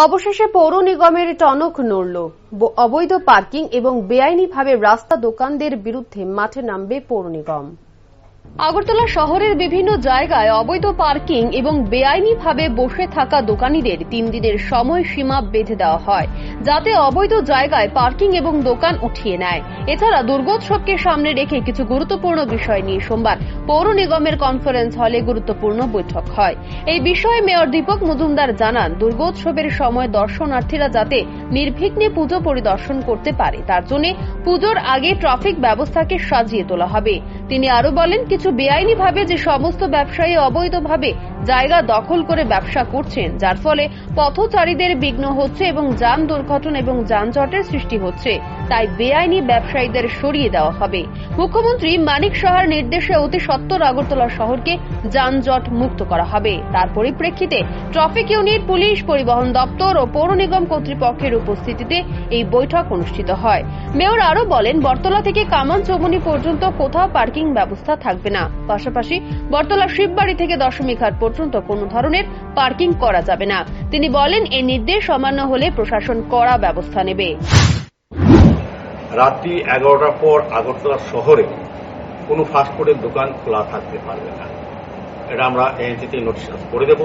অবশেষে পৌর নিগমের টনক নড়ল। অবৈধ পার্কিং এবং বেআইনিভাবে রাস্তা দোকানদের বিরুদ্ধে মাঠে নামবে পৌর নিগম। আগরতলা শহরের বিভিন্ন জায়গায় অবৈধ পার্কিং এবং বেআইনিভাবে বসে থাকা দোকানীদের 3 দিনের সময়সীমা বেঁধে দেওয়া হয়, যাতে অবৈধ জায়গায় পার্কিং এবং দোকান উঠিয়ে নেয়। এছাড়া দুর্গোৎসবকে সামনে রেখে কিছু গুরুত্বপূর্ণ বিষয় নিয়ে সোমবার পৌর নিগমের কনফারেন্স হলে গুরুত্বপূর্ণ বৈঠক হয়। এই বিষয়ে মেয়র দীপক মজুমদার জানান, দুর্গোৎসবের সময় দর্শনার্থীরা যাতে নির্বিঘ্নে পুজো পরিদর্শন করতে পারে, তার জন্য পুজোর আগে ট্রাফিক ব্যবস্থাকে সাজিয়ে তোলা হবে। তিনি আরো বলেন, কিছু বেআইনিভাবে যে সমস্ত ব্যবসায়ী অবৈধভাবে জায়গা দখল করে ব্যবসা করছেন, যার ফলে পথচারীদের বিঘ্ন হচ্ছে এবং যান দুর্ঘটনা এবং যানজটের সৃষ্টি হচ্ছে, তাই বেআইনি ব্যবসায়ীদের সরিয়ে দেওয়া হবে। মুখ্যমন্ত্রী মানিক সাহার নির্দেশে অতি সত্বর আগরতলা শহরকে যানজট মুক্ত করা হবে। তার পরিপ্রেক্ষিতে ট্রাফিক ইউনিট, পুলিশ, পরিবহন দপ্তর ও পৌর নিগম কর্তৃপক্ষের উপস্থিতিতে এই বৈঠক অনুষ্ঠিত হয়। মেয়র আরো বলেন, বটতলা থেকে কামান চৌমুহনী পর্যন্ত কোথাও পার্কিং ব্যবস্থা থাকবে না। পাশাপাশি বটতলা শিববাড়ি থেকে দশমীঘাট পর্যন্ত কোনো ধরনের পার্কিং করা যাবে না। তিনি বলেন, এই নির্দেশ অমান্য হলে প্রশাসন কড়া ব্যবস্থা নেবে। রাত্রি 11টার পর আগরতলা শহরে কোনো ফাস্টফুডের দোকান খোলা থাকতে পারবে না। এটা আমরা এএনসিতে নোটিশ করে দেব।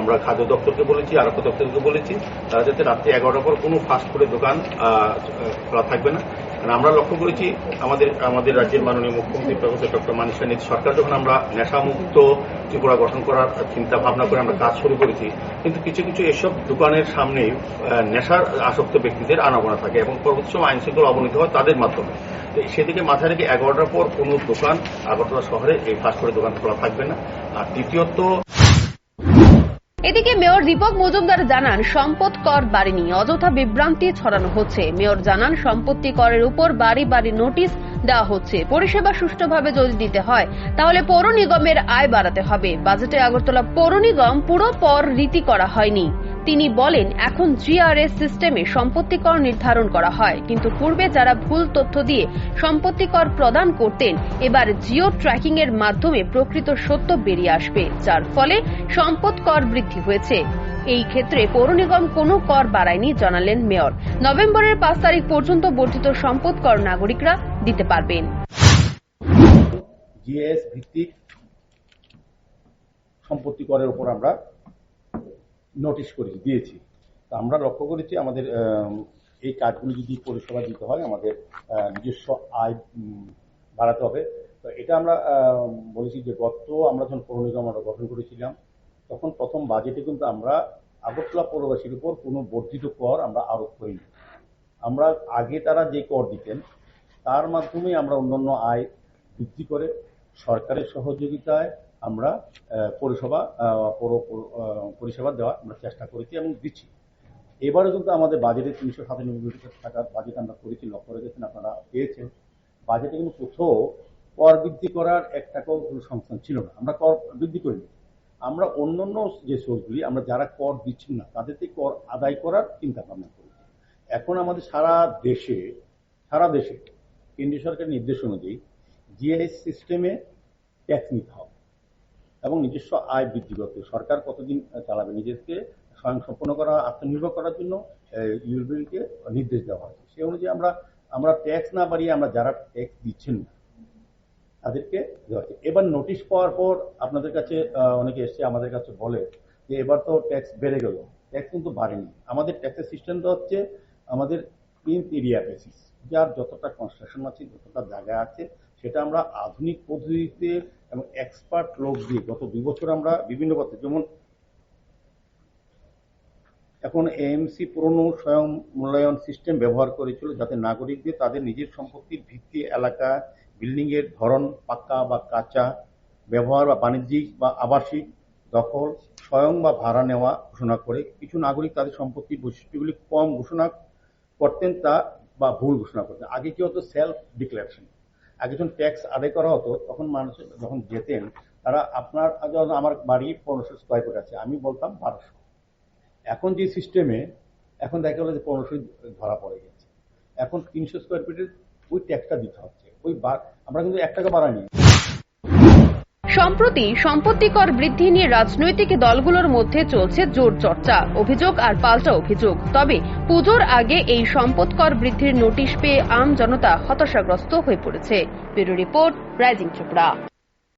আমরা খাদ্য দপ্তরকে বলেছি, আরক্ষা দপ্তরকে বলেছি, তারা যাতে রাত্রি 11টার পর কোনো ফাস্টফুডের দোকান খোলা থাকবে না। কারণ আমরা লক্ষ্য করেছি আমাদের রাজ্যের মাননীয় মুখ্যমন্ত্রী প্রফেসর ডক্টর মানিক সাহা সরকার যখন আমরা নেশামুক্ত ত্রিপুরা গঠন করার চিন্তা ভাবনা করে আমরা কাজ শুরু করেছি, কিন্তু কিছু কিছু এসব দোকানের সামনে নেশার আসক্ত ব্যক্তিদের আনাগোনা থাকে এবং পরবর্তী সময় আইন শৃঙ্খলা অবনতি হয় তাদের মাধ্যমে। সেদিকে মাথায় রেখে 11টার পর কোনো দোকান আগরতলা শহরে এই ফাস্টফুডের দোকান খোলা থাকবে না। আর দ্বিতীয়ত, এদিকে মেয়র দীপক মজুমদার জানান, সম্পদ কর বাড়েনি, অযথা বিভ্রান্তি ছড়ানো হচ্ছে। মেয়র জানান, সম্পত্তি করের উপর বাড়ি বাড়ি নোটিশ দেওয়া হচ্ছে। পরিষেবা সুষ্ঠুভাবে যদি দিতে হয় তাহলে পৌর নিগমের আয় বাড়াতে হবে। বাজেটে আগরতলা পৌর নিগম পুরো পর রীতি করা হয়নি। তিনি বলেন, এখন জিআরএস সিস্টেমে সম্পত্তি কর নির্ধারণ করা হয়, কিন্তু পূর্বে যারা ভুল তথ্য দিয়ে সম্পত্তি কর প্রদান করতেন, এবার জিও ট্র্যাকিং এর মাধ্যমে প্রকৃত সত্য বেরিয়ে আসবে, যার ফলে সম্পদ কর বৃদ্ধি হয়েছে। এই ক্ষেত্রে পৌর নিগম কোনো কর বাড়ায়নি, জানালেন মেয়র। নভেম্বরের 5 তারিখ পর্যন্ত বর্ধিত সম্পদ কর নাগরিকরা দিতে পারবেন। জিএস ভিত্তিক সম্পত্তি করের উপর আমরা নোটিশ দিয়েছি। তো আমরা লক্ষ্য করেছি আমাদের এই কাজগুলি যদি পরিষেবা দিতে হয় আমাদের নিজস্ব আয় বাড়াতে হবে। তো এটা আমরা বলেছি যে আমরা যখন পৌর নিগম আমরা গঠন করেছিলাম, তখন প্রথম বাজেটে কিন্তু আমরা আগরতলা পৌরবাসীর উপর কোনো বর্ধিত কর আমরা আরোপ করিনি। আমরা আগে তারা যে কর দিতেন তার মাধ্যমে আমরা অন্যান্য আয় বৃদ্ধি করে সরকারের সহযোগিতায় আমরা পরিষেবা দেওয়ার আমরা চেষ্টা করেছি এবং দিচ্ছি। এবারে কিন্তু আমাদের বাজেটে 397 কোটি টাকার বাজেট আমরা করেছি, লক্ষ্য রেখেছেন, আপনারা পেয়েছেন। বাজেটে কিন্তু কোথাও কর বৃদ্ধি করার 1 টাকাও কোনো সংস্থান ছিল না। আমরা কর বৃদ্ধি করিনি। আমরা অন্যান্য যে সোর্সগুলি আমরা যারা কর দিচ্ছেন না তাদের থেকে কর আদায় করার চিন্তা ভাবনা করেছি। এখন আমাদের সারা দেশে কেন্দ্রীয় সরকারের নির্দেশ অনুযায়ী জিআইএস সিস্টেমে ট্যাক্স নিতে হবে এবং নিজস্ব আয় বৃদ্ধি করতে সরকার কতদিন চালাবে, নিজেকে স্বয়ংসম্পন্ন করা, আত্মনির্ভর করার জন্য ইউবিলকে নির্দেশ দেওয়া হয়েছে। সে অনুযায়ী আমরা ট্যাক্স না বাড়িয়ে আমরা যারা ট্যাক্স দিচ্ছেন না তাদেরকে দেওয়া হচ্ছে। এবার নোটিশ পাওয়ার পর আপনাদের কাছে অনেকে এসছে আমাদের কাছে বলে যে এবার তো ট্যাক্স বেড়ে গেল। ট্যাক্স কিন্তু বাড়েনি। আমাদের ট্যাক্সের সিস্টেমটা হচ্ছে আমাদের প্রিন্ট এরিয়া বেসিস, যার যতটা কনস্ট্রাকশন আছে, যতটা জায়গা আছে, সেটা আমরা আধুনিক পদ্ধতিতে এবং এক্সপার্ট লোক দিয়ে গত 2 বছর আমরা বিভিন্ন পথে, যেমন এখন এএমসি পুরনো স্বয়ং মূল্যায়ন সিস্টেম ব্যবহার করেছিল, যাতে নাগরিকদের তাদের নিজের সম্পত্তির ভিত্তি, এলাকা, বিল্ডিং এর ধরন, পাক্কা বা কাঁচা ব্যবহার বা বাণিজ্যিক বা আবাসিক দখল, স্বয়ং বা ভাড়া নেওয়া ঘোষণা করে। কিছু নাগরিক তাদের সম্পত্তির বৈশিষ্ট্যগুলি কম ঘোষণা করতেন তা বা ভুল ঘোষণা করতেন। আগে কি হতো, সেলফ ডিক্লারেশন। আগে যখন ট্যাক্স আদায় করা হতো তখন মানুষ যখন যেতেন, তারা আমার বাড়ি 1500 স্কোয়ার ফিট আছে, আমি বলতাম 1200। এখন যে সিস্টেমে এখন দেখা গেল যে 1500 ধরা পড়ে গেছে। এখন 300 স্কোয়ার ফিটের ওই ট্যাক্সটা দিতে হচ্ছে। আমরা কিন্তু 1 টাকা বাড়াইনি। সম্প্রতি সম্পত্তি কর বৃদ্ধি নিয়ে রাজনৈতিক দলগুলোর মধ্যে চলছে জোর চর্চা, অভিযোগ আর পাল্টা অভিযোগ। তবে পুজোর আগে এই সম্পদ কর বৃদ্ধির নোটিশ পেয়ে আম জনতা হতাশাগ্রস্ত হয়ে পড়েছে। Bureau report, rising Tripura.